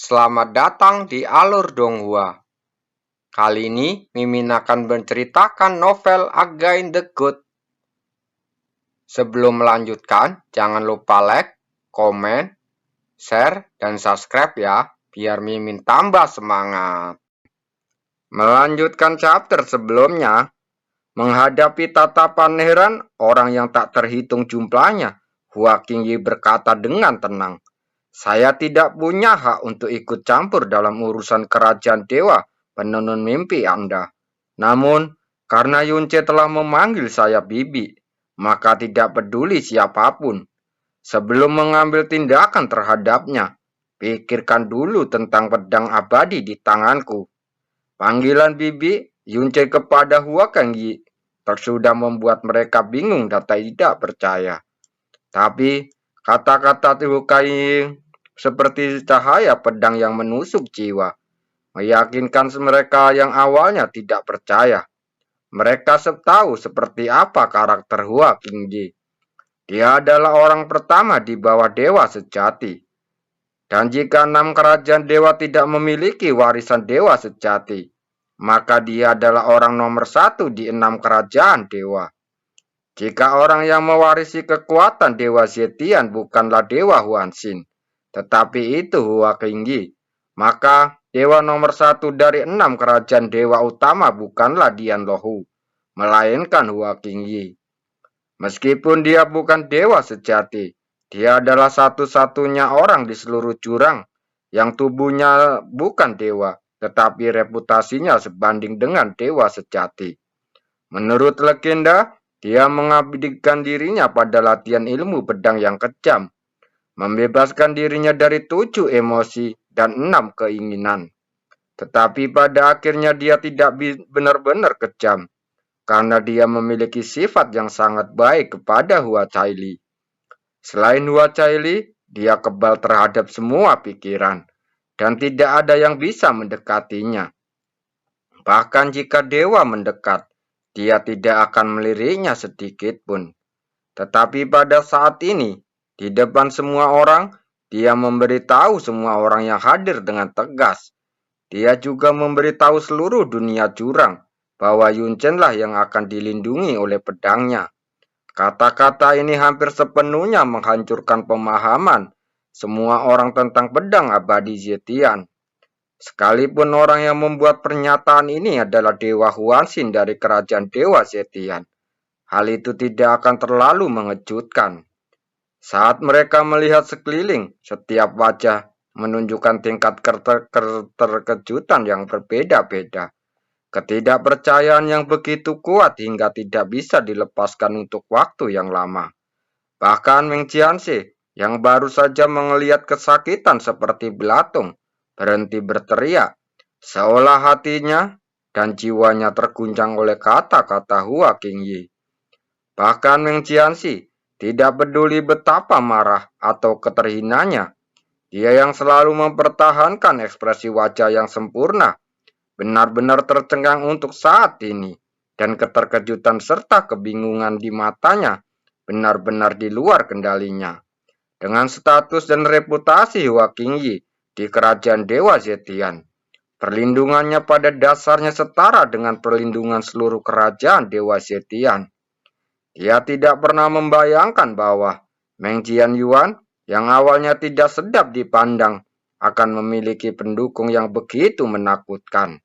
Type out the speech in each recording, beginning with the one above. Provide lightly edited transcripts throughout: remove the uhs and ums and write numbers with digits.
Selamat datang di Alur Donghua. Kali ini Mimin akan menceritakan novel Again the Good. Sebelum melanjutkan, jangan lupa like, komen, share, dan subscribe ya, biar Mimin tambah semangat. Melanjutkan chapter sebelumnya, menghadapi tatapan heran orang yang tak terhitung jumlahnya, Hua Qingyi berkata dengan tenang, "Saya tidak punya hak untuk ikut campur dalam urusan kerajaan dewa penenun mimpi Anda. Namun, karena Yunce telah memanggil saya bibi, maka tidak peduli siapapun. Sebelum mengambil tindakan terhadapnya, pikirkan dulu tentang pedang abadi di tanganku." Panggilan bibi Yunce kepada Hua Qingyi sudah membuat mereka bingung dan tidak percaya. Tapi kata-kata Hua Qingyi seperti cahaya pedang yang menusuk jiwa, meyakinkan mereka yang awalnya tidak percaya. Mereka tahu seperti apa karakter Hua Qingyi. Dia adalah orang pertama di bawah dewa sejati. Dan jika 6 kerajaan dewa tidak memiliki warisan dewa sejati, maka dia adalah orang nomor 1 di 6 kerajaan dewa. Jika orang yang mewarisi kekuatan Dewa Zetian bukanlah Dewa Huanxin, tetapi itu Hua Qingyi, maka dewa nomor 1 dari 6 kerajaan dewa utama bukanlah Dian Lohu, melainkan Hua Qingyi. Meskipun dia bukan dewa sejati, dia adalah satu-satunya orang di seluruh jurang yang tubuhnya bukan dewa, tetapi reputasinya sebanding dengan dewa sejati. Menurut legenda, dia mengabdikan dirinya pada latihan ilmu pedang yang kejam, membebaskan dirinya dari 7 emosi dan 6 keinginan. Tetapi pada akhirnya dia tidak benar-benar kejam, karena dia memiliki sifat yang sangat baik kepada Hua Caili. Selain Hua Caili, dia kebal terhadap semua pikiran, dan tidak ada yang bisa mendekatinya. Bahkan jika dewa mendekat, dia tidak akan meliriknya sedikit pun. Tetapi pada saat ini, di depan semua orang, dia memberitahu semua orang yang hadir dengan tegas. Dia juga memberitahu seluruh dunia jurang bahwa Yunchen lah yang akan dilindungi oleh pedangnya. Kata-kata ini hampir sepenuhnya menghancurkan pemahaman semua orang tentang pedang abadi Zetian. Sekalipun orang yang membuat pernyataan ini adalah Dewa Huanxin dari kerajaan Dewa Zetian, hal itu tidak akan terlalu mengejutkan. Saat mereka melihat sekeliling, setiap wajah menunjukkan tingkat keterkejutan yang berbeda-beda. Ketidakpercayaan yang begitu kuat hingga tidak bisa dilepaskan untuk waktu yang lama. Bahkan Meng Jianxi yang baru saja melihat kesakitan seperti belatung, berhenti berteriak, seolah hatinya dan jiwanya terguncang oleh kata-kata Hua Qingyi. Bahkan Meng Jianxi tidak peduli betapa marah atau keterhinanya, dia yang selalu mempertahankan ekspresi wajah yang sempurna, benar-benar tercengang untuk saat ini, dan keterkejutan serta kebingungan di matanya benar-benar di luar kendalinya. Dengan status dan reputasi Hua Qingyi di kerajaan Dewa Zetian, perlindungannya pada dasarnya setara dengan perlindungan seluruh kerajaan Dewa Zetian. Dia tidak pernah membayangkan bahwa Meng Jianyuan yang awalnya tidak sedap dipandang akan memiliki pendukung yang begitu menakutkan.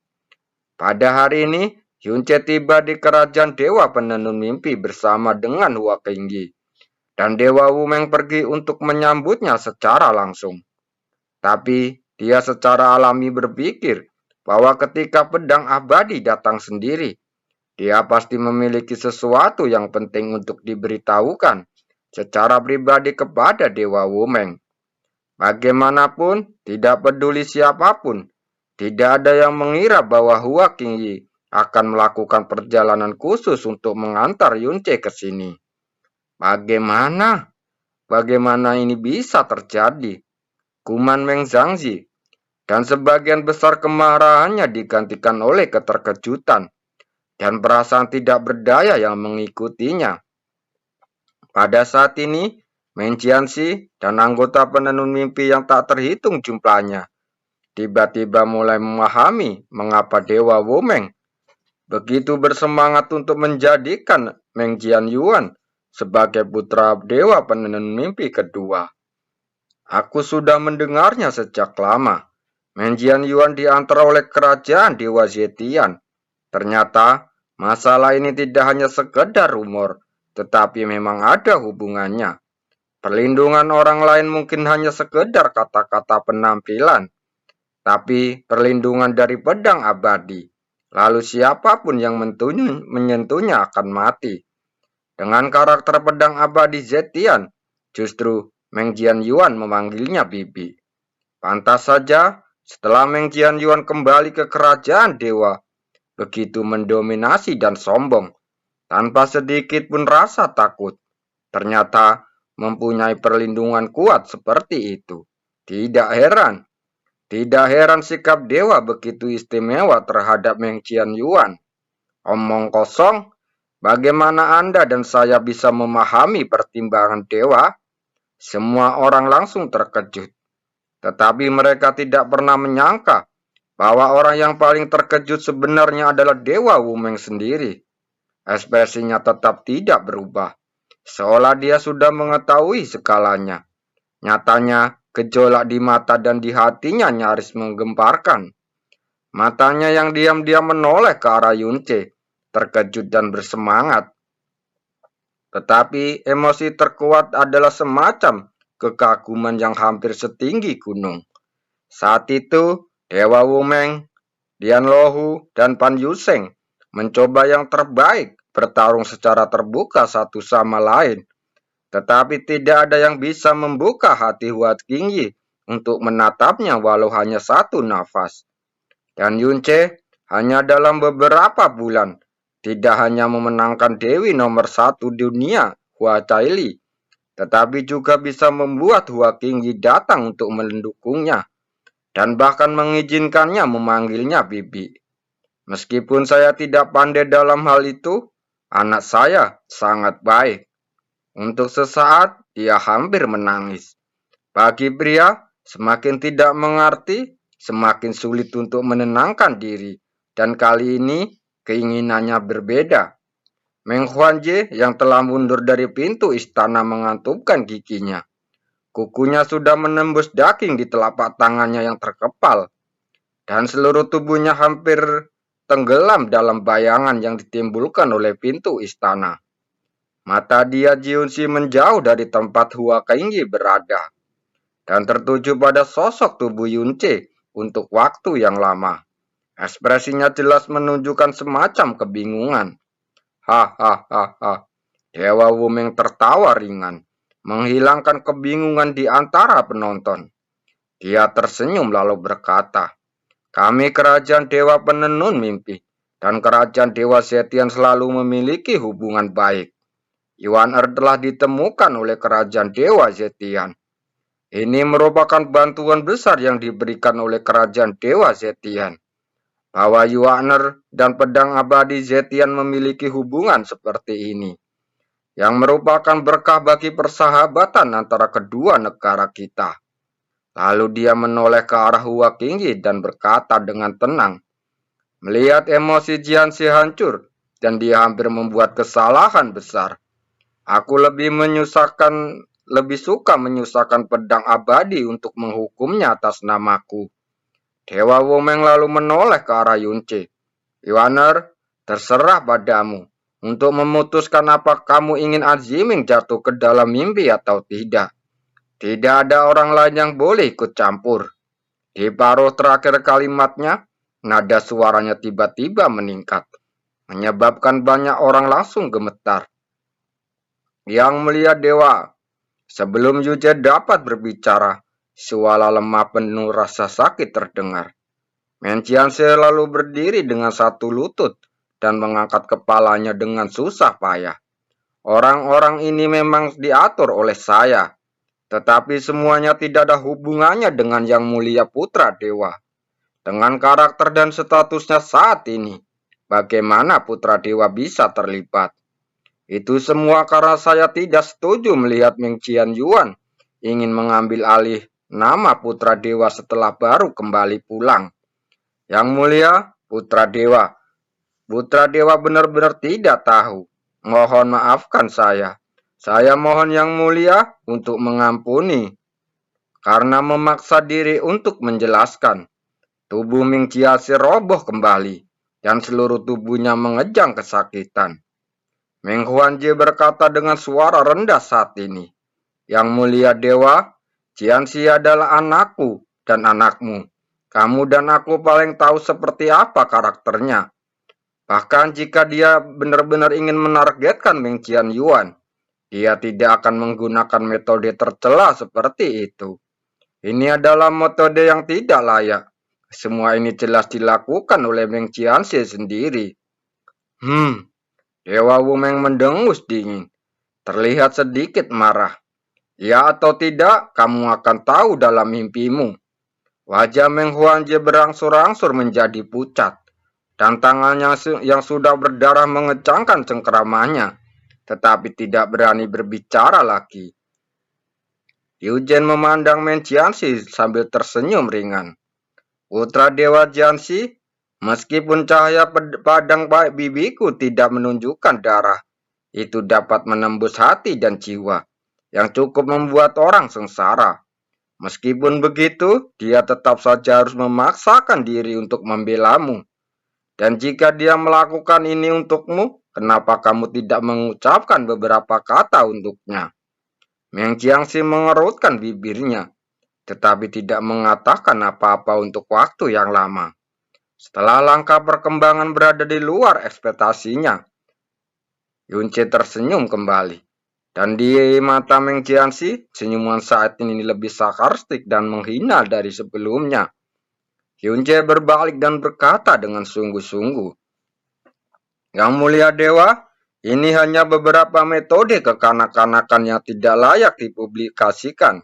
Pada hari ini, Yunce tiba di kerajaan Dewa Penenun Mimpi bersama dengan Hua Qingyi, dan Dewa Wumeng pergi untuk menyambutnya secara langsung. Tapi dia secara alami berpikir bahwa ketika pedang abadi datang sendiri, dia pasti memiliki sesuatu yang penting untuk diberitahukan secara pribadi kepada Dewa Wumeng. Bagaimanapun, tidak peduli siapapun, tidak ada yang mengira bahwa Hua Qingyi akan melakukan perjalanan khusus untuk mengantar Yunce ke sini. Bagaimana ini bisa terjadi? Kuman Meng Zhangzi, dan sebagian besar kemarahannya digantikan oleh keterkejutan dan perasaan tidak berdaya yang mengikutinya. Pada saat ini, Meng Jianxi dan anggota penenun mimpi yang tak terhitung jumlahnya tiba-tiba mulai memahami mengapa Dewa Wumeng begitu bersemangat untuk menjadikan Meng Jianyuan sebagai putra Dewa Penenun Mimpi kedua. Aku sudah mendengarnya sejak lama. Meng Jianyuan diantar oleh kerajaan Dewa Zetian. Ternyata masalah ini tidak hanya sekedar rumor, tetapi memang ada hubungannya. Perlindungan orang lain mungkin hanya sekedar kata-kata penampilan, tapi perlindungan dari pedang abadi. Lalu siapapun yang menyentuhnya akan mati. Dengan karakter pedang abadi Zetian, justru Meng Jianyuan memanggilnya bibi. Pantas saja setelah Meng Jianyuan kembali ke kerajaan dewa, begitu mendominasi dan sombong, tanpa sedikit pun rasa takut. Ternyata mempunyai perlindungan kuat seperti itu. Tidak heran sikap dewa begitu istimewa terhadap Meng Jianyuan. Omong kosong, bagaimana Anda dan saya bisa memahami pertimbangan dewa? Semua orang langsung terkejut. Tetapi mereka tidak pernah menyangka bahwa orang yang paling terkejut sebenarnya adalah Dewa Wumeng sendiri. Ekspresinya tetap tidak berubah, seolah dia sudah mengetahui segalanya. Nyatanya, gejolak di mata dan di hatinya nyaris menggemparkan. Matanya yang diam-diam menoleh ke arah Yunce, terkejut dan bersemangat. Tetapi emosi terkuat adalah semacam kekaguman yang hampir setinggi gunung. Saat itu, Dewa Wumeng, Dian Lohu, dan Pan Yuseng mencoba yang terbaik bertarung secara terbuka satu sama lain. Tetapi tidak ada yang bisa membuka hati Hua Qingyi untuk menatapnya walau hanya satu nafas. Dan Yunce hanya dalam beberapa bulan tidak hanya memenangkan Dewi nomor 1 dunia, Hua Caili, tetapi juga bisa membuat Hua Qingyi datang untuk mendukungnya, dan bahkan mengizinkannya memanggilnya bibi. Meskipun saya tidak pandai dalam hal itu, anak saya sangat baik. Untuk sesaat, ia hampir menangis. Bagi pria, semakin tidak mengerti, semakin sulit untuk menenangkan diri, dan kali ini keinginannya berbeda. Meng Huanje yang telah mundur dari pintu istana mengantupkan giginya. Kukunya sudah menembus daging di telapak tangannya yang terkepal, dan seluruh tubuhnya hampir tenggelam dalam bayangan yang ditimbulkan oleh pintu istana. Mata dia Jiunsi menjauh dari tempat Hua Qingyi berada, dan tertuju pada sosok tubuh Yunce untuk waktu yang lama. Ekspresinya jelas menunjukkan semacam kebingungan. Hahaha. Dewa Wumeng tertawa ringan, menghilangkan kebingungan di antara penonton. Dia tersenyum lalu berkata, "Kami kerajaan Dewa Penenun Mimpi dan kerajaan Dewa Zetian selalu memiliki hubungan baik. Yuan telah ditemukan oleh kerajaan Dewa Zetian. Ini merupakan bantuan besar yang diberikan oleh kerajaan Dewa Zetian. Bahwa Yuaner dan pedang abadi Zetian memiliki hubungan seperti ini, yang merupakan berkah bagi persahabatan antara kedua negara kita." Lalu dia menoleh ke arah Hua Qingyi dan berkata dengan tenang, "Melihat emosi Jianxi hancur dan dia hampir membuat kesalahan besar, aku lebih suka menyusahkan pedang abadi untuk menghukumnya atas namaku." Dewa Wumeng lalu menoleh ke arah Yunce. "Yuaner, terserah padamu untuk memutuskan apa kamu ingin Aziming jatuh ke dalam mimpi atau tidak. Tidak ada orang lain yang boleh ikut campur." Di paruh terakhir kalimatnya, nada suaranya tiba-tiba meningkat, menyebabkan banyak orang langsung gemetar. "Yang Mulia Dewa." Sebelum Yunce dapat berbicara, suara lemah penuh rasa sakit terdengar. Meng Jianxi lalu berdiri dengan satu lutut dan mengangkat kepalanya dengan susah payah. "Orang-orang ini memang diatur oleh saya, tetapi semuanya tidak ada hubungannya dengan Yang Mulia Putra Dewa. Dengan karakter dan statusnya saat ini, bagaimana Putra Dewa bisa terlibat? Itu semua karena saya tidak setuju melihat Meng Jianyuan ingin mengambil alih nama putra dewa setelah baru kembali pulang. Yang mulia, putra dewa. Putra dewa benar-benar tidak tahu. Mohon maafkan saya. Saya mohon yang mulia untuk mengampuni. Karena memaksa diri untuk menjelaskan. Tubuh Ming Jiaxi roboh kembali. Dan seluruh tubuhnya mengejang kesakitan. Meng Huanji berkata dengan suara rendah saat ini. Yang mulia dewa, Jianxi adalah anakku dan anakmu. Kamu dan aku paling tahu seperti apa karakternya. Bahkan jika dia benar-benar ingin menargetkan Meng Qianyuan, dia tidak akan menggunakan metode tercela seperti itu. Ini adalah metode yang tidak layak. Semua ini jelas dilakukan oleh Meng Qianxi sendiri. Dewa Wumeng mendengus dingin. Terlihat sedikit marah. Ya atau tidak, kamu akan tahu dalam mimpimu. Wajah Meng Huanji berangsur-angsur menjadi pucat. Dan tangannya yang sudah berdarah mengecangkan cengkeramannya. Tetapi tidak berani berbicara lagi. Liu Jian memandang Meng Jianxi sambil tersenyum ringan. Putra Dewa Jianxi, meskipun cahaya padang bibiku tidak menunjukkan darah, itu dapat menembus hati dan jiwa, yang cukup membuat orang sengsara. Meskipun begitu, dia tetap saja harus memaksakan diri untuk membelamu. Dan jika dia melakukan ini untukmu, kenapa kamu tidak mengucapkan beberapa kata untuknya? Meng Jianxi mengerutkan bibirnya, tetapi tidak mengatakan apa-apa untuk waktu yang lama. Setelah langkah perkembangan berada di luar ekspektasinya, Yunce tersenyum kembali. Dan di mata Meng Jianxi, senyuman saat ini lebih sarkastik dan menghina dari sebelumnya. Yunce berbalik dan berkata dengan sungguh-sungguh, Yang mulia dewa, ini hanya beberapa metode kekanak-kanakan yang tidak layak dipublikasikan.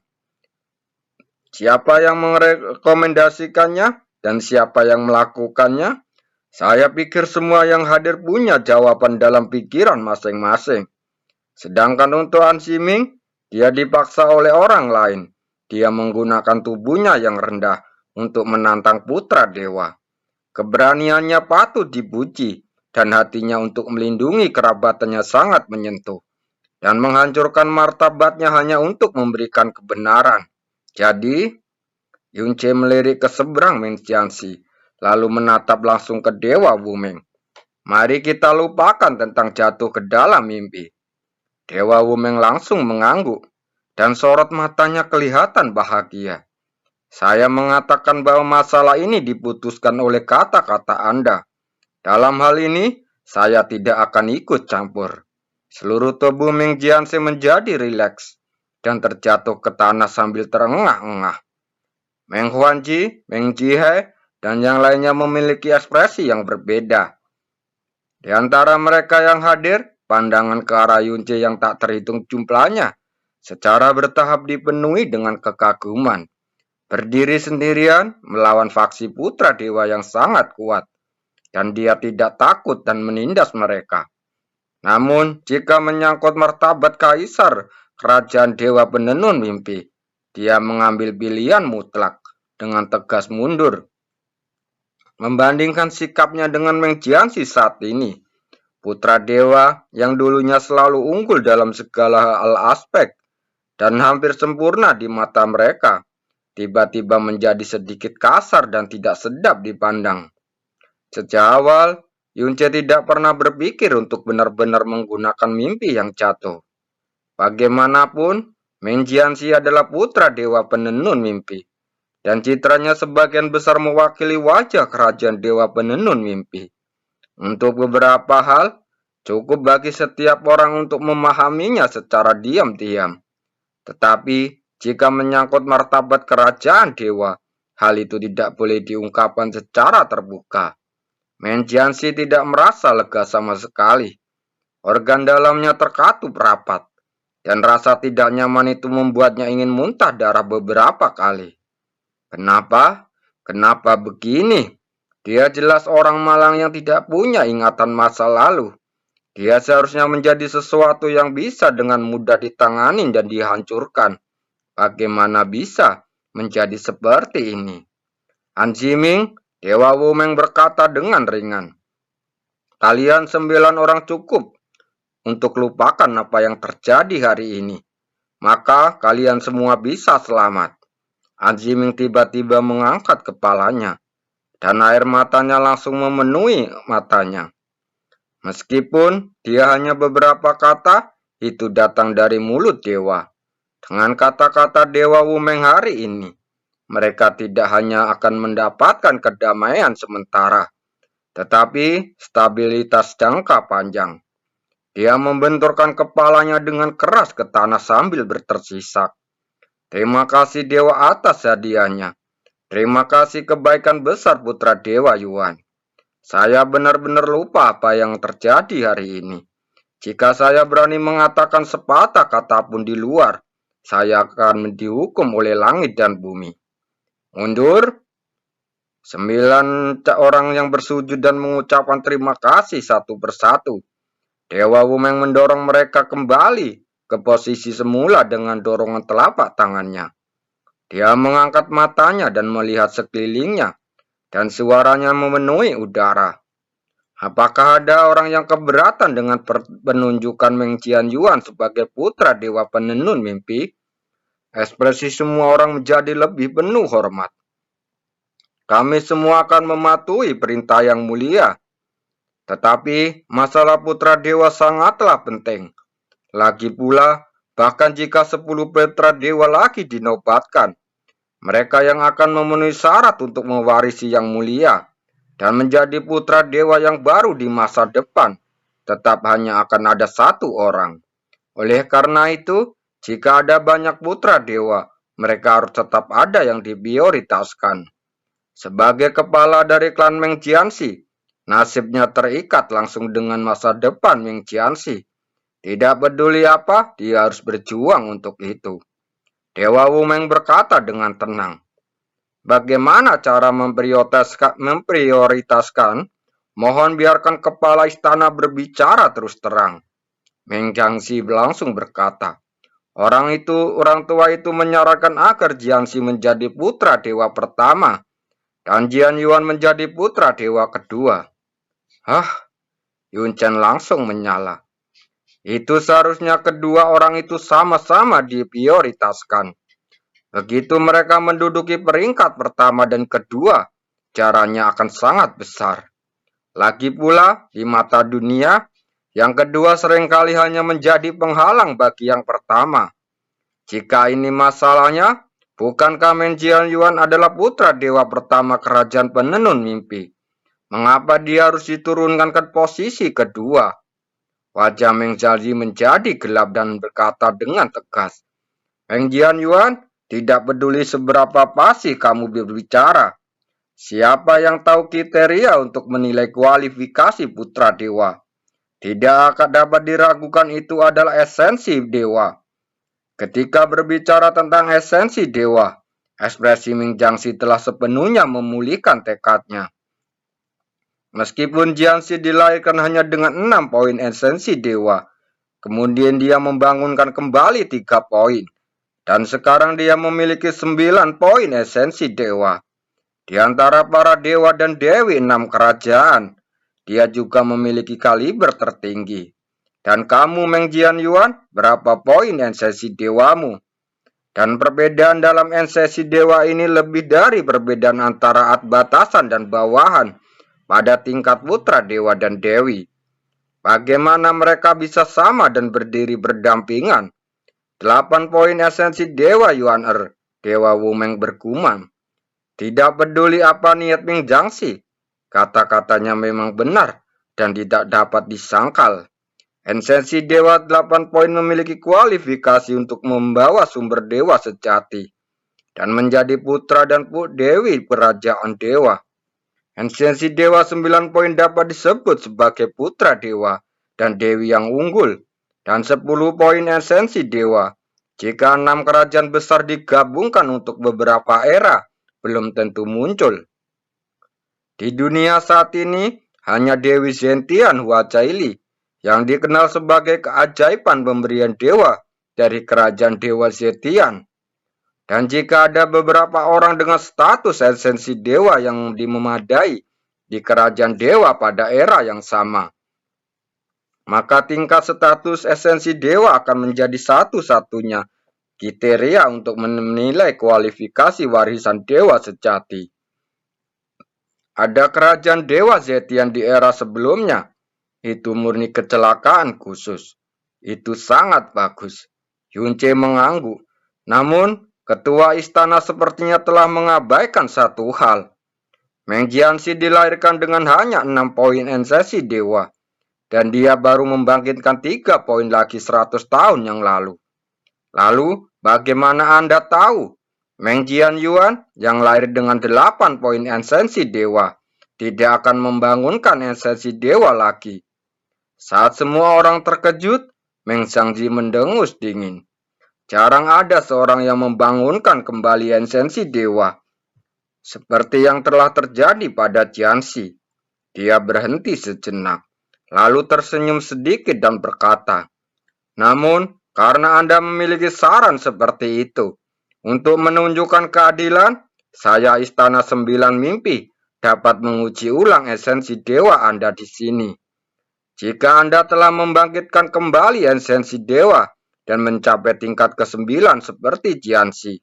Siapa yang merekomendasikannya dan siapa yang melakukannya? Saya pikir semua yang hadir punya jawaban dalam pikiran masing-masing. Sedangkan untuk Han Ximing, dia dipaksa oleh orang lain. Dia menggunakan tubuhnya yang rendah untuk menantang putra dewa. Keberaniannya patut dipuji dan hatinya untuk melindungi kerabatannya sangat menyentuh. Dan menghancurkan martabatnya hanya untuk memberikan kebenaran. Jadi, Yunce melirik ke seberang Meng Jianxi, lalu menatap langsung ke Dewa Wumeng. Mari kita lupakan tentang jatuh ke dalam mimpi. Dewa Wumeng langsung mengangguk, dan sorot matanya kelihatan bahagia. Saya mengatakan bahwa masalah ini diputuskan oleh kata-kata Anda. Dalam hal ini, saya tidak akan ikut campur. Seluruh tubuh Meng Jianxi menjadi rileks dan terjatuh ke tanah sambil terengah-engah. Meng Huanji, Meng Jihai, dan yang lainnya memiliki ekspresi yang berbeda. Di antara mereka yang hadir, pandangan ke arah Yunce yang tak terhitung jumlahnya, secara bertahap dipenuhi dengan kekaguman. Berdiri sendirian, melawan faksi putra dewa yang sangat kuat, dan dia tidak takut dan menindas mereka. Namun, jika menyangkut martabat kaisar, kerajaan dewa penenun mimpi, dia mengambil pilihan mutlak dengan tegas mundur. Membandingkan sikapnya dengan Meng Jianxi saat ini, putra dewa yang dulunya selalu unggul dalam segala hal aspek dan hampir sempurna di mata mereka, tiba-tiba menjadi sedikit kasar dan tidak sedap dipandang. Sejak awal, Yunce tidak pernah berpikir untuk benar-benar menggunakan mimpi yang jatuh. Bagaimanapun, Meng Jianxi adalah putra dewa penenun mimpi, dan citranya sebagian besar mewakili wajah kerajaan dewa penenun mimpi. Untuk beberapa hal, cukup bagi setiap orang untuk memahaminya secara diam-diam. Tetapi, jika menyangkut martabat kerajaan dewa, hal itu tidak boleh diungkapkan secara terbuka. Meng Jianxi tidak merasa lega sama sekali. Organ dalamnya terkatup rapat, dan rasa tidak nyaman itu membuatnya ingin muntah darah beberapa kali. Kenapa? Kenapa begini? Dia jelas orang malang yang tidak punya ingatan masa lalu. Dia seharusnya menjadi sesuatu yang bisa dengan mudah ditangani dan dihancurkan. Bagaimana bisa menjadi seperti ini. Han Ziming, Dewa Wumeng berkata dengan ringan, "Kalian 9 orang cukup untuk lupakan apa yang terjadi hari ini. Maka kalian semua bisa selamat." Han Ziming tiba-tiba mengangkat kepalanya, dan air matanya langsung memenuhi matanya. Meskipun dia hanya beberapa kata, itu datang dari mulut dewa. Dengan kata-kata Dewa Wumeng hari ini, mereka tidak hanya akan mendapatkan kedamaian sementara, tetapi stabilitas jangka panjang. Dia membenturkan kepalanya dengan keras ke tanah sambil bertersisak. "Terima kasih Dewa atas hadiahnya. Terima kasih kebaikan besar Putra Dewa Yuan. Saya benar-benar lupa apa yang terjadi hari ini. Jika saya berani mengatakan sepatah kata pun di luar, saya akan dihukum oleh langit dan bumi." Mundur. 9 orang yang bersujud dan mengucapkan terima kasih satu persatu. Dewa Wumeng mendorong mereka kembali ke posisi semula dengan dorongan telapak tangannya. Dia mengangkat matanya dan melihat sekelilingnya, dan suaranya memenuhi udara. "Apakah ada orang yang keberatan dengan penunjukan Meng Jianyuan sebagai putra Dewa Penenun Mimpi?" Ekspresi semua orang menjadi lebih penuh hormat. "Kami semua akan mematuhi perintah yang mulia. Tetapi masalah putra dewa sangatlah penting. Lagi pula, bahkan jika 10 putra dewa lagi dinobatkan, mereka yang akan memenuhi syarat untuk mewarisi yang mulia dan menjadi putra dewa yang baru di masa depan, tetap hanya akan ada 1 orang. Oleh karena itu, jika ada banyak putra dewa, mereka harus tetap ada yang diprioritaskan." Sebagai kepala dari klan Meng Jianxi, nasibnya terikat langsung dengan masa depan Meng Jianxi. Tidak peduli apa, dia harus berjuang untuk itu. Dewa Wumeng berkata dengan tenang, "Bagaimana cara memprioritaskan? Mohon biarkan kepala istana berbicara terus terang." Meng Jianxi langsung berkata, Orang tua itu menyarankan agar Jianxi menjadi putra dewa pertama, dan Jian Yuan menjadi putra dewa kedua." "Hah?" Yun Chen langsung menyala. "Itu seharusnya kedua orang itu sama-sama diprioritaskan. Begitu mereka menduduki peringkat pertama dan kedua, jaraknya akan sangat besar. Lagi pula, di mata dunia, yang kedua seringkali hanya menjadi penghalang bagi yang pertama. Jika ini masalahnya, bukankah Meng Jianyuan adalah putra dewa pertama kerajaan penenun mimpi? Mengapa dia harus diturunkan ke posisi kedua?" Wajah Meng Jianxi menjadi gelap dan berkata dengan tegas, "Meng Jianyuan, tidak peduli seberapa fasih kamu berbicara. Siapa yang tahu kriteria untuk menilai kualifikasi putra dewa? Tidak akan dapat diragukan itu adalah esensi dewa. Ketika berbicara tentang esensi dewa, ekspresi Meng Jianxi telah sepenuhnya memulihkan tekadnya. Meskipun Jianxi dilahirkan hanya dengan 6 poin esensi dewa, kemudian dia membangunkan kembali 3 poin, dan sekarang dia memiliki 9 poin esensi dewa. Di antara para dewa dan dewi 6 kerajaan, dia juga memiliki kaliber tertinggi. Dan kamu Meng Jianyuan, berapa poin esensi dewamu? Dan perbedaan dalam esensi dewa ini lebih dari perbedaan antara batasan dan bawahan pada tingkat putra dewa dan dewi. Bagaimana mereka bisa sama dan berdiri berdampingan? 8 poin esensi dewa Yuan Dewa Wumeng bergumam. Tidak peduli apa niat Meng Jianxi, kata-katanya memang benar dan tidak dapat disangkal. Esensi dewa 8 poin memiliki kualifikasi untuk membawa sumber dewa sejati dan menjadi putra dan dewi kerajaan dewa. Esensi dewa 9 poin dapat disebut sebagai putra dewa dan dewi yang unggul, dan 10 poin esensi dewa. Jika 6 kerajaan besar digabungkan untuk beberapa era, belum tentu muncul. Di dunia saat ini, hanya Dewi Zentian Huacaili yang dikenal sebagai keajaiban pemberian dewa dari kerajaan Dewa Zetian. Dan jika ada beberapa orang dengan status esensi dewa yang memadai di kerajaan dewa pada era yang sama, maka tingkat status esensi dewa akan menjadi satu-satunya kriteria untuk menilai kualifikasi warisan dewa sejati. Ada kerajaan dewa Zetian di era sebelumnya, itu murni kecelakaan khusus. Itu sangat bagus. Yunce mengangguk. Namun, ketua istana sepertinya telah mengabaikan satu hal. Meng Jianxi dilahirkan dengan hanya 6 poin esensi dewa. Dan dia baru membangkitkan 3 poin lagi 100 tahun yang lalu. Lalu, bagaimana Anda tahu? Meng Jianyuan yang lahir dengan 8 poin esensi dewa tidak akan membangunkan esensi dewa lagi. Saat semua orang terkejut, Meng Xiangji mendengus dingin. Jarang ada seorang yang membangunkan kembali esensi dewa. Seperti yang telah terjadi pada Jianxi. Dia berhenti sejenak, lalu tersenyum sedikit dan berkata, namun, karena Anda memiliki saran seperti itu, untuk menunjukkan keadilan, saya Istana 9 Mimpi dapat menguji ulang esensi dewa Anda di sini. Jika Anda telah membangkitkan kembali esensi dewa dan mencapai tingkat ke-9 seperti Jianxi,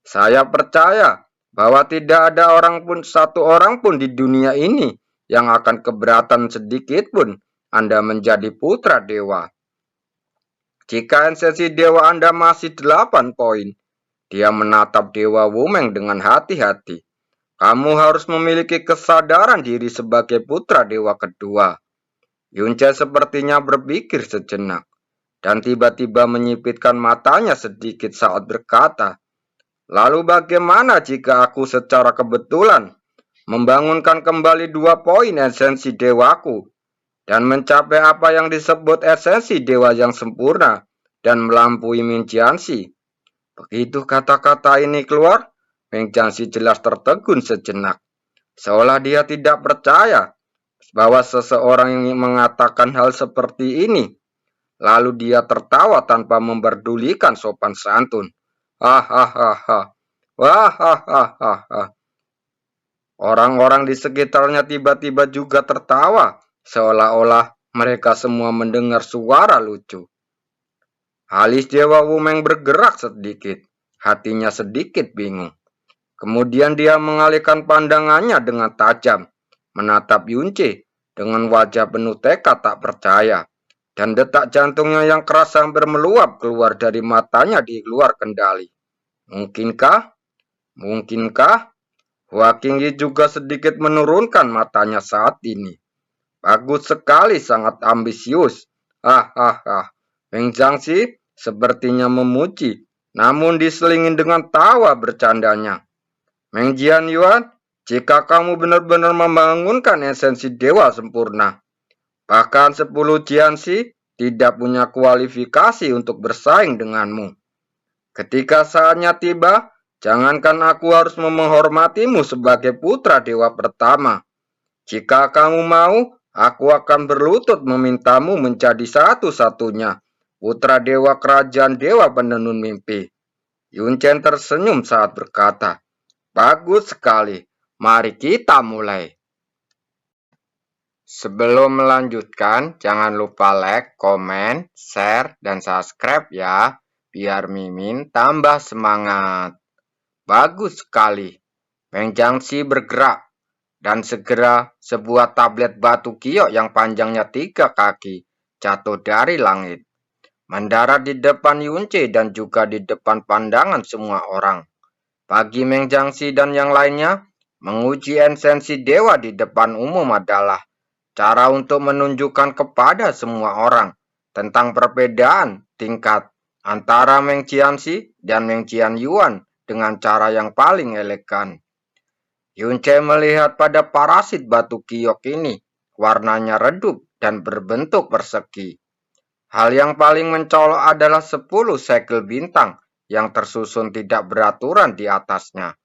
saya percaya bahwa tidak ada satu orang pun di dunia ini yang akan keberatan sedikit pun Anda menjadi putra dewa. Jika esensi dewa Anda masih 8 poin, dia menatap Dewa Wumeng dengan hati-hati. Kamu harus memiliki kesadaran diri sebagai putra dewa kedua. Yunce sepertinya berpikir sejenak, dan tiba-tiba menyipitkan matanya sedikit saat berkata, lalu bagaimana jika aku secara kebetulan membangunkan kembali 2 poin esensi dewaku, dan mencapai apa yang disebut esensi dewa yang sempurna, dan melampaui Meng Jianxi. Begitu kata-kata ini keluar, Meng Jianxi jelas tertegun sejenak, seolah dia tidak percaya bahwa seseorang yang mengatakan hal seperti ini. Lalu dia tertawa tanpa memperdulikan sopan santun. Hahaha, wahahaha. Orang-orang di sekitarnya tiba-tiba juga tertawa, seolah-olah mereka semua mendengar suara lucu. Alis Dewa Wumeng bergerak sedikit, hatinya sedikit bingung. Kemudian dia mengalihkan pandangannya dengan tajam, menatap Yunce dengan wajah penuh tekad tak percaya, dan detak jantungnya yang keras hampir meluap keluar dari matanya di luar kendali. Mungkinkah? Mungkinkah? Hua Qingyi juga sedikit menurunkan matanya saat ini. Bagus sekali, sangat ambisius. Hahaha. Meng Jianxi sepertinya memuji, namun diselingin dengan tawa bercandanya. Meng Jianyuan, jika kamu benar-benar membangunkan esensi dewa sempurna, bahkan 10 Jianxi tidak punya kualifikasi untuk bersaing denganmu. Ketika saatnya tiba, jangankan aku harus menghormatimu sebagai putra dewa pertama. Jika kamu mau, aku akan berlutut memintamu menjadi satu-satunya putra dewa kerajaan dewa penenun mimpi. Yunchen tersenyum saat berkata, bagus sekali, mari kita mulai. Sebelum melanjutkan, jangan lupa like, komen, share, dan subscribe ya, biar Mimin tambah semangat. Bagus sekali. Meng Jianxi bergerak, dan segera sebuah tablet batu giok yang panjangnya 3 kaki jatuh dari langit, mendarat di depan Yunce dan juga di depan pandangan semua orang. Bagi Meng Jianxi dan yang lainnya, menguji esensi dewa di depan umum adalah cara untuk menunjukkan kepada semua orang tentang perbedaan tingkat antara Meng Jianxi dan Meng Jianyuan dengan cara yang paling elegan. Yunce melihat pada parasit batu giok ini, warnanya redup dan berbentuk persegi. Hal yang paling mencolok adalah 10 segel bintang yang tersusun tidak beraturan di atasnya.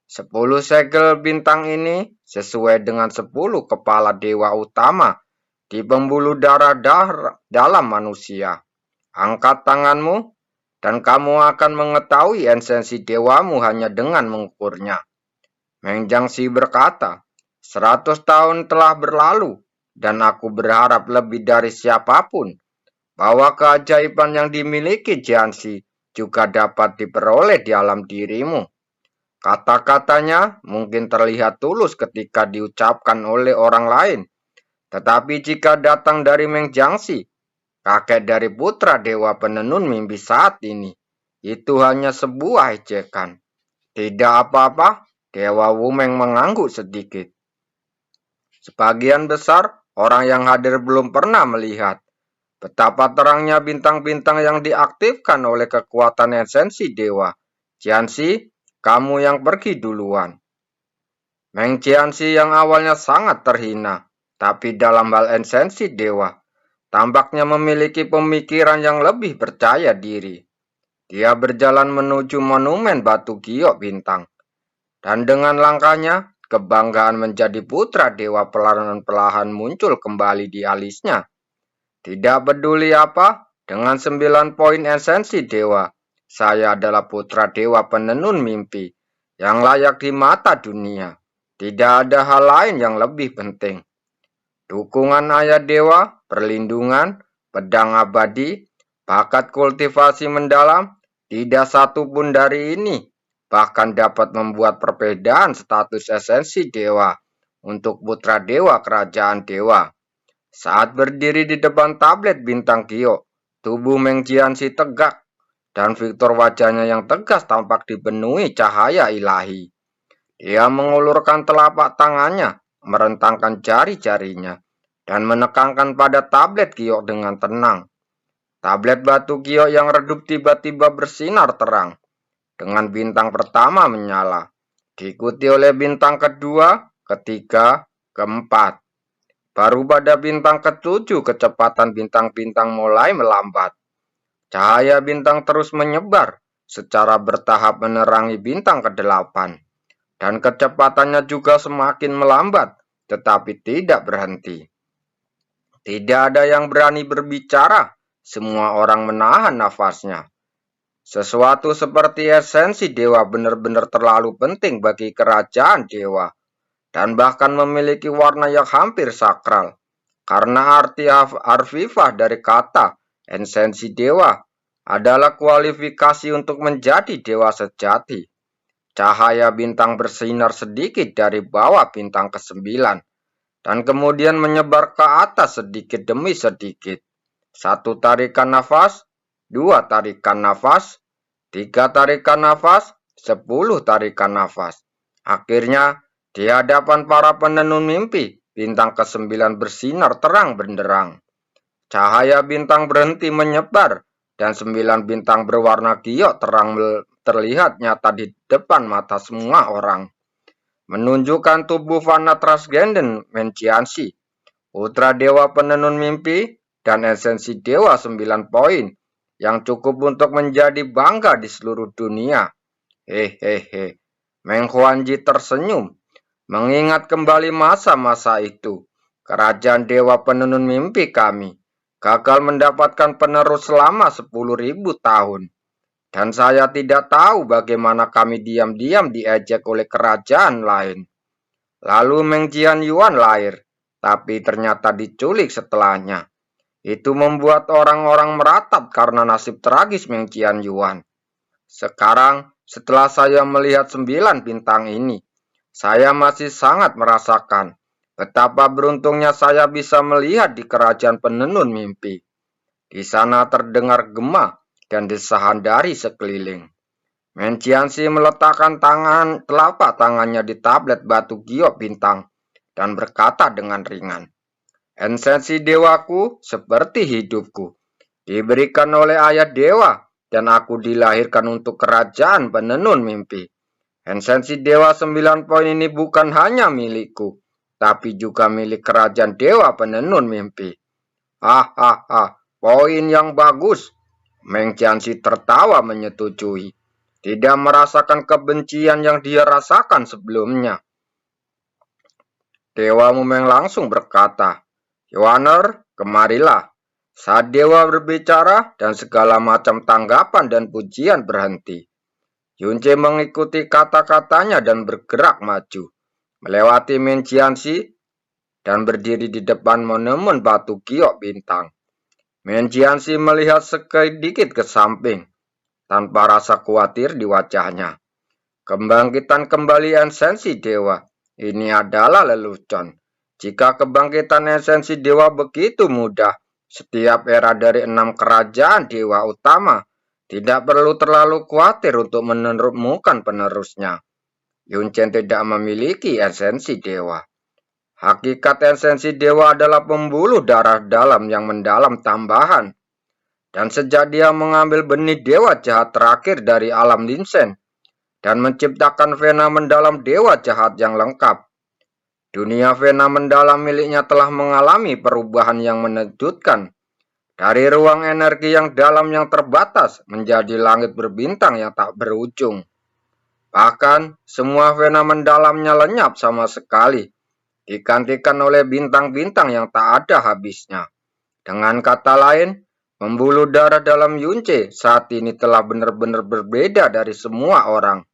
10 segel bintang ini sesuai dengan 10 kepala dewa utama di pembuluh darah dalam manusia. Angkat tanganmu. dan kamu akan mengetahui esensi dewamu hanya dengan mengukurnya. Meng Jiangxi berkata, 100 tahun telah berlalu, dan aku berharap lebih dari siapapun bahwa keajaiban yang dimiliki Jiangxi juga dapat diperoleh di alam dirimu. Kata-katanya mungkin terlihat tulus ketika diucapkan oleh orang lain, tetapi jika datang dari Meng Jiangxi, kakek dari putra dewa penenun mimpi saat ini, itu hanya sebuah ejekan. Tidak apa-apa, Dewa Wumeng mengangguk sedikit. Sebagian besar orang yang hadir belum pernah melihat betapa terangnya bintang-bintang yang diaktifkan oleh kekuatan esensi dewa. Jiangxi, kamu yang pergi duluan. Meng Jiangxi yang awalnya sangat terhina, tapi dalam hal esensi dewa, tampaknya memiliki pemikiran yang lebih percaya diri. Dia berjalan menuju monumen batu giok bintang. Dan dengan langkahnya, kebanggaan menjadi putra dewa perlahan-lahan muncul kembali di alisnya. Tidak peduli apa, dengan 9 poin esensi dewa, saya adalah putra dewa penenun mimpi, yang layak di mata dunia. Tidak ada hal lain yang lebih penting. Dukungan ayah dewa, perlindungan, pedang abadi, bakat kultivasi mendalam, tidak satu pun dari ini bahkan dapat membuat perbedaan status esensi dewa untuk putra dewa kerajaan dewa. Saat berdiri di depan tablet bintang giok, tubuh Meng Jiangxi tegak, dan Victor wajahnya yang tegas tampak dipenuhi cahaya ilahi. Dia mengulurkan telapak tangannya, merentangkan jari-jarinya, dan menekankan pada tablet giok dengan tenang. Tablet batu giok yang redup tiba-tiba bersinar terang, dengan bintang pertama menyala, diikuti oleh bintang kedua, ketiga, keempat. Baru pada bintang ketujuh kecepatan bintang-bintang mulai melambat. Cahaya bintang terus menyebar secara bertahap menerangi bintang kedelapan. Dan kecepatannya juga semakin melambat, tetapi tidak berhenti. Tidak ada yang berani berbicara, semua orang menahan nafasnya. Sesuatu seperti esensi dewa benar-benar terlalu penting bagi kerajaan dewa, dan bahkan memiliki warna yang hampir sakral, karena arti harfiah dari kata esensi dewa adalah kualifikasi untuk menjadi dewa sejati. Cahaya bintang bersinar sedikit dari bawah bintang ke-9, dan kemudian menyebar ke atas sedikit demi sedikit. 1 tarikan nafas, 2 tarikan nafas, 3 tarikan nafas, 10 tarikan nafas. Akhirnya, di hadapan para penenun mimpi, bintang ke-9 bersinar terang benderang. Cahaya bintang berhenti menyebar, dan 9 bintang berwarna giok terang terlihat nyata di depan mata semua orang. Menunjukkan tubuh fana transcendent Meng Jiangxi, putra dewa penenun mimpi, dan esensi dewa 9 poin, yang cukup untuk menjadi bangga di seluruh dunia. Hehehe, Meng Huanji tersenyum, mengingat kembali masa-masa itu. Kerajaan dewa penenun mimpi kami gagal mendapatkan penerus selama 10.000 tahun. Dan saya tidak tahu bagaimana kami diam-diam diejek oleh kerajaan lain. Lalu Meng Jianyuan lahir, tapi ternyata diculik setelahnya. Itu membuat orang-orang meratap karena nasib tragis Meng Jianyuan. Sekarang, setelah saya melihat 9 bintang ini, saya masih sangat merasakan betapa beruntungnya saya bisa melihat di kerajaan penenun mimpi. Di sana terdengar gema dan desahan dari sekeliling. Meng Jiangxi meletakkan telapak tangannya di tablet batu giok bintang dan berkata dengan ringan, esensi dewaku seperti hidupku, diberikan oleh ayah dewa, dan aku dilahirkan untuk kerajaan penenun mimpi. Esensi dewa 9 poin ini bukan hanya milikku, tapi juga milik kerajaan dewa penenun mimpi. Hahaha, poin yang bagus. Meng Jiangxi tertawa menyetujui, tidak merasakan kebencian yang dia rasakan sebelumnya. Dewa Mumeng langsung berkata, Yuaner, kemarilah. Saat dewa berbicara dan segala macam tanggapan dan pujian berhenti, Yunce mengikuti kata-katanya dan bergerak maju, melewati Menjianshi dan berdiri di depan monumen batu giok bintang. Menjianshi melihat sedikit ke samping, tanpa rasa khawatir di wajahnya. Kebangkitan kembali esensi dewa. Ini adalah lelucon. Jika kebangkitan esensi dewa begitu mudah, setiap era dari 6 kerajaan dewa utama tidak perlu terlalu khawatir untuk menemukan penerusnya. Yunchen tidak memiliki esensi dewa. Hakikat esensi dewa adalah pembuluh darah dalam yang mendalam tambahan. Dan sejak dia mengambil benih dewa jahat terakhir dari alam Linsen dan menciptakan Vena mendalam dewa jahat yang lengkap, dunia Vena mendalam miliknya telah mengalami perubahan yang menakjubkan. Dari ruang energi yang dalam yang terbatas menjadi langit berbintang yang tak berujung. Bahkan, semua Vena mendalamnya lenyap sama sekali, digantikan oleh bintang-bintang yang tak ada habisnya. Dengan kata lain, pembuluh darah dalam Yunce saat ini telah benar-benar berbeda dari semua orang,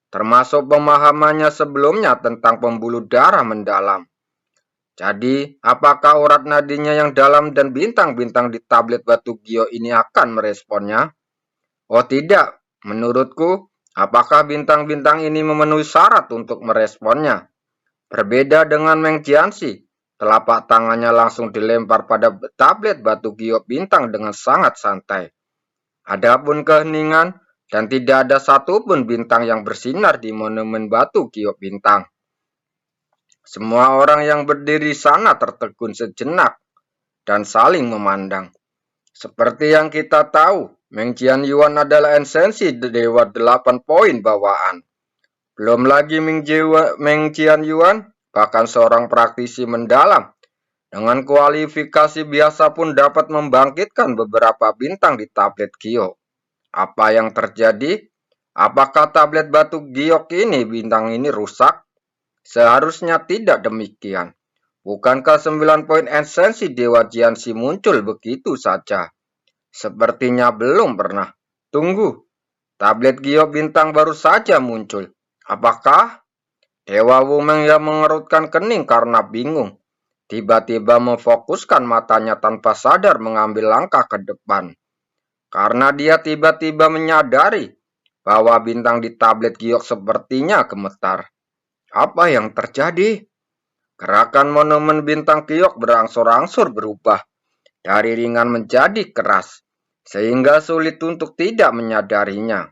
termasuk pemahamannya sebelumnya tentang pembuluh darah mendalam. Jadi, apakah urat nadinya yang dalam dan bintang-bintang di tablet batu gio ini akan meresponnya? Oh tidak, menurutku, apakah bintang-bintang ini memenuhi syarat untuk meresponnya? Berbeda dengan Meng Jianxi, telapak tangannya langsung dilempar pada tablet batu giok bintang dengan sangat santai. Adapun keheningan dan tidak ada satupun bintang yang bersinar di monumen batu giok bintang. Semua orang yang berdiri sana tertegun sejenak dan saling memandang. Seperti yang kita tahu, Meng Jianyuan adalah esensi dewa 8 poin bawaan. Belum lagi Meng Jianyuan bahkan seorang praktisi mendalam dengan kualifikasi biasa pun dapat membangkitkan beberapa bintang di tablet giok. Apa yang terjadi? Apakah tablet batu giok ini bintang ini rusak? Seharusnya tidak demikian. Bukankah 9 poin esensi Dewa Jianxi muncul begitu saja? Sepertinya belum pernah. Tunggu, tablet giok bintang baru saja muncul. Apakah? Dewa Wumeng yang mengerutkan kening karena bingung. Tiba-tiba memfokuskan matanya tanpa sadar mengambil langkah ke depan. Karena dia tiba-tiba menyadari bahwa bintang di tablet giok sepertinya gemetar. Apa yang terjadi? Gerakan monumen bintang giok berangsur-angsur berubah dari ringan menjadi keras, sehingga sulit untuk tidak menyadarinya.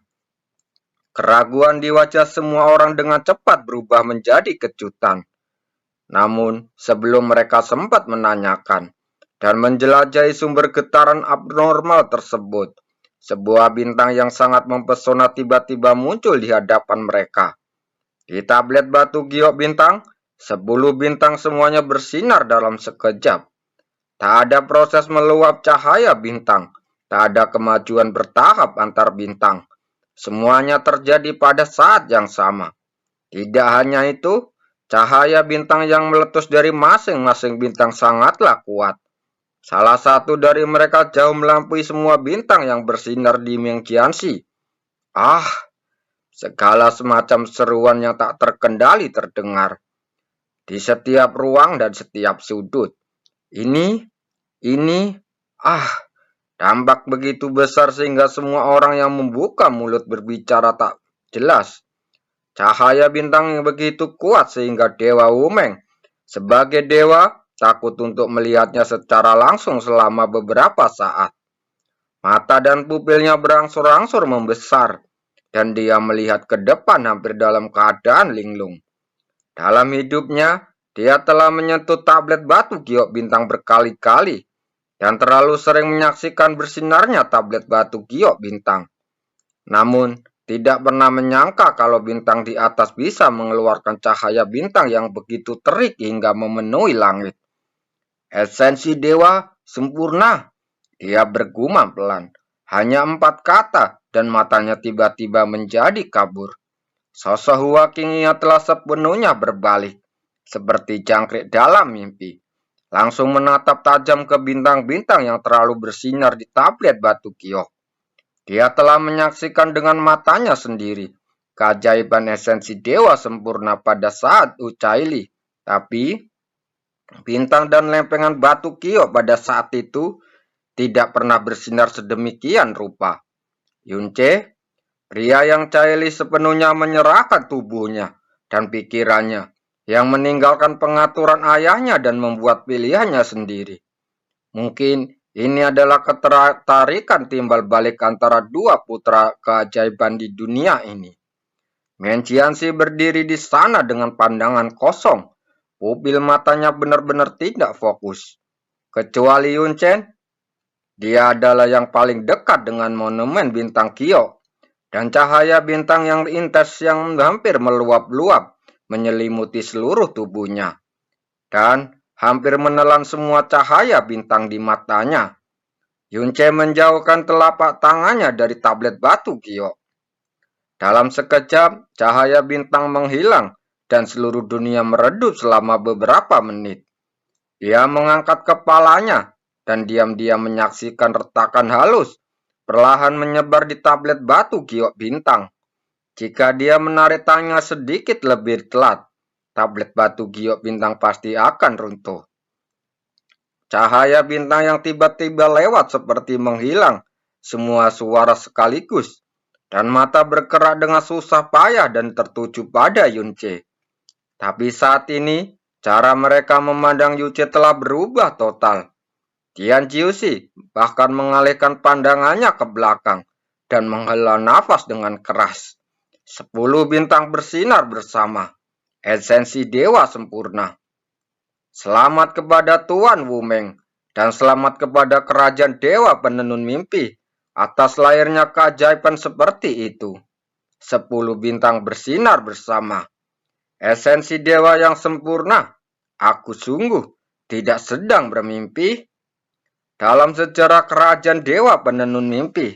Keraguan di wajah semua orang dengan cepat berubah menjadi kejutan. Namun, sebelum mereka sempat menanyakan dan menjelajahi sumber getaran abnormal tersebut, sebuah bintang yang sangat mempesona tiba-tiba muncul di hadapan mereka. Di tablet batu giok bintang, 10 bintang semuanya bersinar dalam sekejap. Tak ada proses meluap cahaya bintang, tak ada kemajuan bertahap antar bintang. Semuanya terjadi pada saat yang sama. Tidak hanya itu, cahaya bintang yang meletus dari masing-masing bintang sangatlah kuat. Salah satu dari mereka jauh melampaui semua bintang yang bersinar di Meng Jianxi. Ah! Segala semacam seruan yang tak terkendali terdengar di setiap ruang dan setiap sudut. Ini, dampak begitu besar sehingga semua orang yang membuka mulut berbicara tak jelas. Cahaya bintang yang begitu kuat sehingga Dewa Wumeng sebagai dewa takut untuk melihatnya secara langsung selama beberapa saat. Mata dan pupilnya berangsur-angsur membesar. Dan dia melihat ke depan hampir dalam keadaan linglung. Dalam hidupnya, dia telah menyentuh tablet batu giok bintang berkali-kali dan terlalu sering menyaksikan bersinarnya tablet batu giok bintang. Namun, tidak pernah menyangka kalau bintang di atas bisa mengeluarkan cahaya bintang yang begitu terik hingga memenuhi langit. Esensi dewa sempurna, dia bergumam pelan. Hanya 4 kata dan matanya tiba-tiba menjadi kabur. Sosok Hua Qingya telah sepenuhnya berbalik, seperti jangkrik dalam mimpi. langsung menatap tajam ke bintang-bintang yang terlalu bersinar di tablet batu kiok. Dia telah menyaksikan dengan matanya sendiri keajaiban esensi dewa sempurna pada saat Ucaili. Tapi, bintang dan lempengan batu kiok pada saat itu tidak pernah bersinar sedemikian rupa. Yunce, pria yang caili sepenuhnya menyerahkan tubuhnya dan pikirannya, yang meninggalkan pengaturan ayahnya dan membuat pilihannya sendiri. Mungkin ini adalah ketertarikan timbal balik antara dua putra keajaiban di dunia ini. Menciansi berdiri di sana dengan pandangan kosong. Pupil matanya benar-benar tidak fokus. Kecuali Yuncen, dia adalah yang paling dekat dengan monumen bintang Kio. Dan cahaya bintang yang intens yang hampir meluap-luap menyelimuti seluruh tubuhnya. Dan hampir menelan semua cahaya bintang di matanya. Yunce menjauhkan telapak tangannya dari tablet batu Kio. Dalam sekejap, cahaya bintang menghilang dan seluruh dunia meredup selama beberapa menit. Dia mengangkat kepalanya dan diam-diam menyaksikan retakan halus perlahan menyebar di tablet batu giok bintang. Jika dia menarik tangannya sedikit lebih telat, tablet batu giok bintang pasti akan runtuh. Cahaya bintang yang tiba-tiba lewat seperti menghilang semua suara sekaligus, dan mata bergerak dengan susah payah dan tertuju pada Yunce. Tapi saat ini, cara mereka memandang Yunce telah berubah total. Tian Jiuxi bahkan mengalihkan pandangannya ke belakang dan menghela nafas dengan keras. 10 bintang bersinar bersama. Esensi dewa sempurna. Selamat kepada Tuan Wumeng dan selamat kepada kerajaan dewa penenun mimpi atas lahirnya keajaiban seperti itu. 10 bintang bersinar bersama. Esensi dewa yang sempurna. Aku sungguh tidak sedang bermimpi. Dalam sejarah kerajaan dewa penenun mimpi,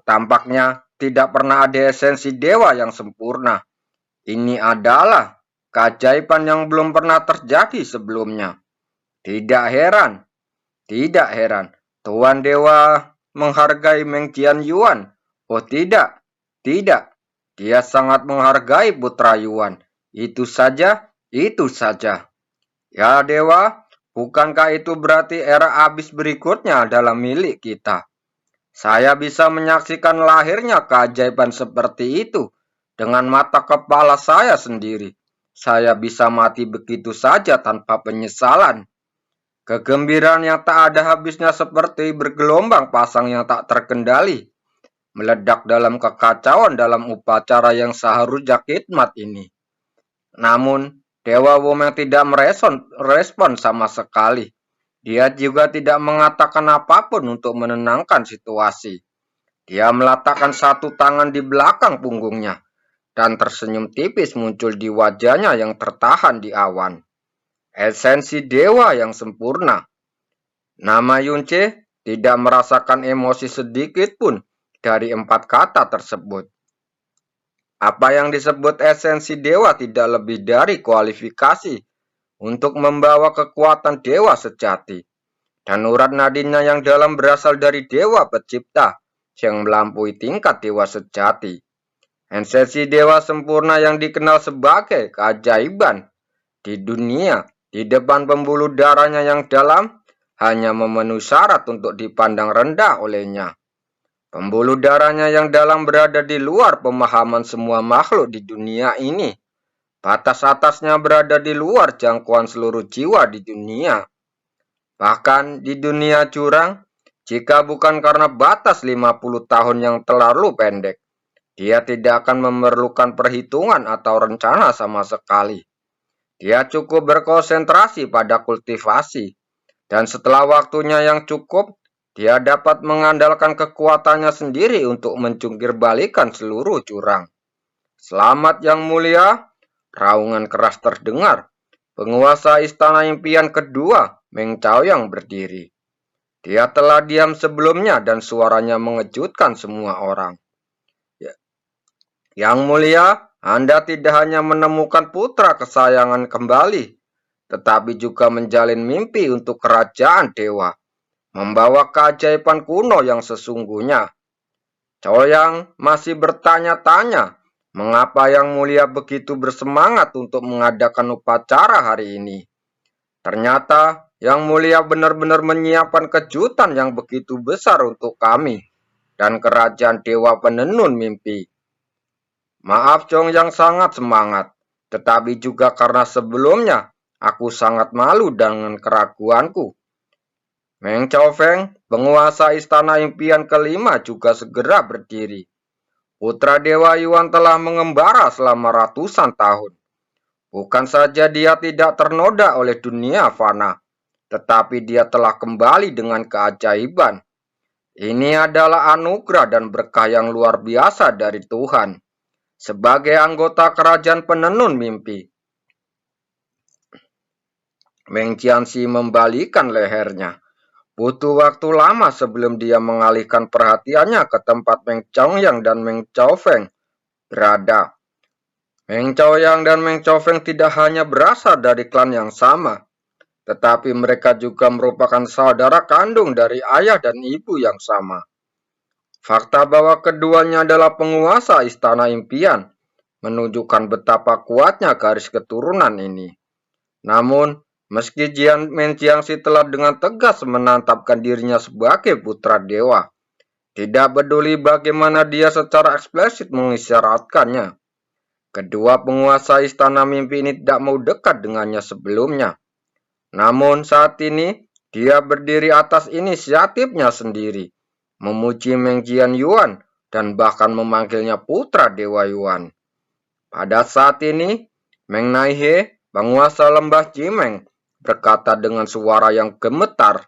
tampaknya tidak pernah ada esensi dewa yang sempurna. Ini adalah keajaiban yang belum pernah terjadi sebelumnya. Tidak heran, Tuan Dewa menghargai Meng Jianyuan. Oh tidak, dia sangat menghargai putra Yuan. Itu saja. Ya Dewa, bukankah itu berarti era abis berikutnya adalah milik kita? Saya bisa menyaksikan lahirnya keajaiban seperti itu dengan mata kepala saya sendiri. Saya bisa mati begitu saja tanpa penyesalan. Kegembiraan yang tak ada habisnya seperti bergelombang pasang yang tak terkendali. Meledak dalam kekacauan dalam upacara yang seharusnya khidmat ini. Namun, Dewa Wumeng tidak merespon sama sekali. Dia juga tidak mengatakan apapun untuk menenangkan situasi. Dia meletakkan satu tangan di belakang punggungnya, dan tersenyum tipis muncul di wajahnya yang tertahan di awan. Esensi dewa yang sempurna. Nama Yunce tidak merasakan emosi sedikit pun dari 4 kata tersebut. Apa yang disebut esensi dewa tidak lebih dari kualifikasi untuk membawa kekuatan dewa sejati. Dan urat nadinya yang dalam berasal dari dewa pencipta yang melampaui tingkat dewa sejati. Esensi dewa sempurna yang dikenal sebagai keajaiban di dunia di depan pembuluh darahnya yang dalam hanya memenuhi syarat untuk dipandang rendah olehnya. Pembuluh darahnya yang dalam berada di luar pemahaman semua makhluk di dunia ini. Batas atasnya berada di luar jangkauan seluruh jiwa di dunia. Bahkan di dunia jurang, jika bukan karena batas 50 tahun yang terlalu pendek, dia tidak akan memerlukan perhitungan atau rencana sama sekali. Dia cukup berkonsentrasi pada kultivasi, dan setelah waktunya yang cukup, dia dapat mengandalkan kekuatannya sendiri untuk mencungkir balikan seluruh jurang. Selamat yang mulia, raungan keras terdengar. Penguasa istana impian kedua, Meng Chaoyang berdiri. Dia telah diam sebelumnya dan suaranya mengejutkan semua orang. Yang mulia, Anda tidak hanya menemukan putra kesayangan kembali, tetapi juga menjalin mimpi untuk kerajaan dewa, membawa keajaiban kuno yang sesungguhnya. Coyang masih bertanya-tanya, mengapa Yang Mulia begitu bersemangat untuk mengadakan upacara hari ini. Ternyata Yang Mulia benar-benar menyiapkan kejutan yang begitu besar untuk kami dan kerajaan dewa penenun mimpi. Maaf Chong yang sangat semangat, tetapi juga karena sebelumnya aku sangat malu dengan keraguanku. Meng Chao Feng, penguasa istana impian kelima juga segera berdiri. Putra Dewa Yuan telah mengembara selama ratusan tahun. Bukan saja dia tidak ternoda oleh dunia fana, tetapi dia telah kembali dengan keajaiban. Ini adalah anugerah dan berkah yang luar biasa dari Tuhan. Sebagai anggota kerajaan penenun mimpi, Meng Qianxi membalikan lehernya. Butuh waktu lama sebelum dia mengalihkan perhatiannya ke tempat Meng Chongyang dan Meng Chao Feng berada. Meng Chongyang dan Meng Chao Feng tidak hanya berasal dari klan yang sama, tetapi mereka juga merupakan saudara kandung dari ayah dan ibu yang sama. Fakta bahwa keduanya adalah penguasa istana impian menunjukkan betapa kuatnya garis keturunan ini. Namun, meski Meng Qianxi telah dengan tegas menetapkan dirinya sebagai putra dewa, tidak peduli bagaimana dia secara eksplisit mengisyaratkannya, kedua penguasa istana mimpi ini tidak mau dekat dengannya sebelumnya. Namun saat ini, dia berdiri atas inisiatifnya sendiri, memuji Meng Qianyuan dan bahkan memanggilnya putra dewa Yuan. Pada saat ini, Meng Naihe, penguasa lembah Cimeng, berkata dengan suara yang gemetar,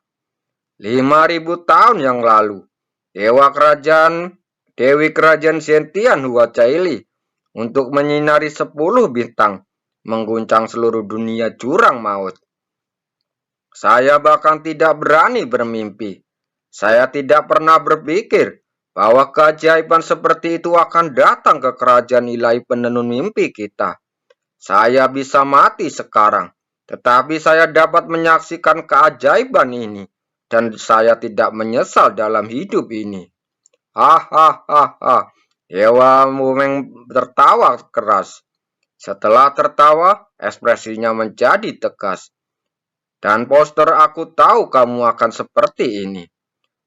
5.000 tahun yang lalu, Dewi Kerajaan Sentian Hua Caili, untuk menyinari 10 bintang, mengguncang seluruh dunia jurang maut. Saya bahkan tidak berani bermimpi. Saya tidak pernah berpikir bahwa keajaiban seperti itu akan datang ke kerajaan ilahi penenun mimpi kita. Saya bisa mati sekarang, tetapi saya dapat menyaksikan keajaiban ini, dan saya tidak menyesal dalam hidup ini. Hahaha, Dewa Mumeng tertawa keras. Setelah tertawa, ekspresinya menjadi tegas. Dan poster aku tahu kamu akan seperti ini.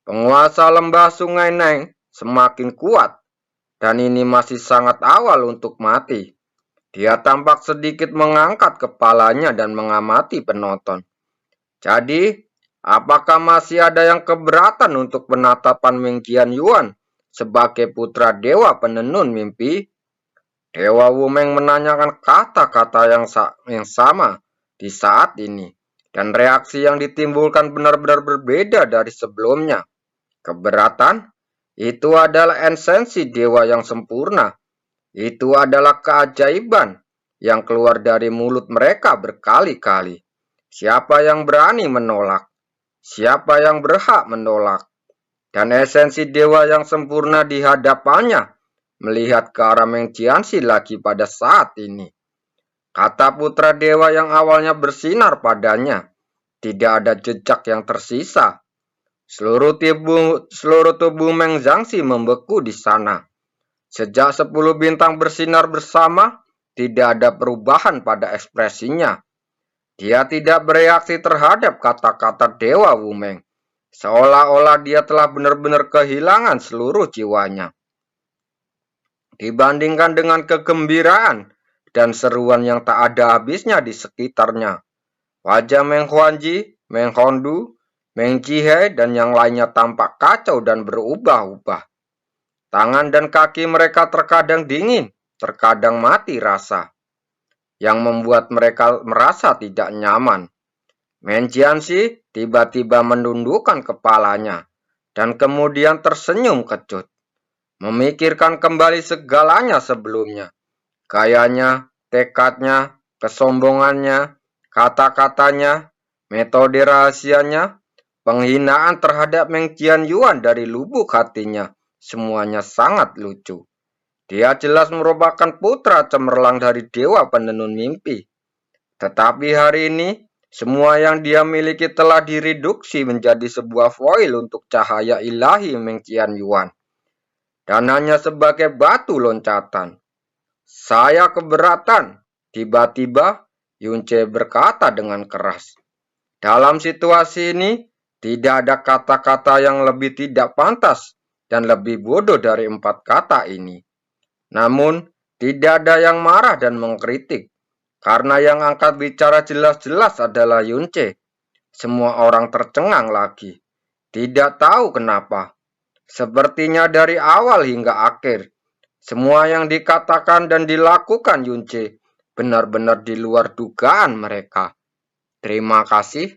Penguasa lembah Sungai Neng semakin kuat, dan ini masih sangat awal untuk mati. Dia tampak sedikit mengangkat kepalanya dan mengamati penonton. Jadi, apakah masih ada yang keberatan untuk penetapan Meng Qianyuan sebagai putra dewa penenun mimpi? Dewa Wumeng menanyakan kata-kata yang sama di saat ini. Dan reaksi yang ditimbulkan benar-benar berbeda dari sebelumnya. Keberatan, itu adalah esensi dewa yang sempurna. Itu adalah keajaiban yang keluar dari mulut mereka berkali-kali. Siapa yang berani menolak? Siapa yang berhak menolak? Dan esensi dewa yang sempurna di hadapannya, melihat ke arah Meng Qianxi lagi pada saat ini. Kata putra dewa yang awalnya bersinar padanya, tidak ada jejak yang tersisa. Seluruh tubuh Meng Qianxi membeku di sana. Sejak 10 bintang bersinar bersama, tidak ada perubahan pada ekspresinya. Dia tidak bereaksi terhadap kata-kata Dewa Wumeng, seolah-olah dia telah benar-benar kehilangan seluruh jiwanya. Dibandingkan dengan kegembiraan dan seruan yang tak ada habisnya di sekitarnya, wajah Meng Huanji, Meng Hongdu, Meng Jihe, dan yang lainnya tampak kacau dan berubah-ubah. Tangan dan kaki mereka terkadang dingin, terkadang mati rasa, yang membuat mereka merasa tidak nyaman. Meng Qianxi tiba-tiba menundukkan kepalanya, dan kemudian tersenyum kecut, memikirkan kembali segalanya sebelumnya. Gayanya, tekadnya, kesombongannya, kata-katanya, metode rahasianya, penghinaan terhadap Meng Qianyuan dari lubuk hatinya, semuanya sangat lucu. Dia jelas merupakan putra cemerlang dari dewa penenun mimpi. Tetapi hari ini, Semua yang dia miliki telah direduksi menjadi sebuah foil untuk cahaya ilahi Meng Qianyuan, dan hanya sebagai batu loncatan. Saya keberatan. Tiba-tiba Yunce berkata dengan keras. Dalam situasi ini, tidak ada kata-kata yang lebih tidak pantas dan lebih bodoh dari 4 kata ini. Namun, tidak ada yang marah dan mengkritik, karena yang angkat bicara jelas-jelas adalah Yunce. Semua orang tercengang lagi. Tidak tahu kenapa. Sepertinya dari awal hingga akhir, semua yang dikatakan dan dilakukan Yunce benar-benar di luar dugaan mereka. Terima kasih.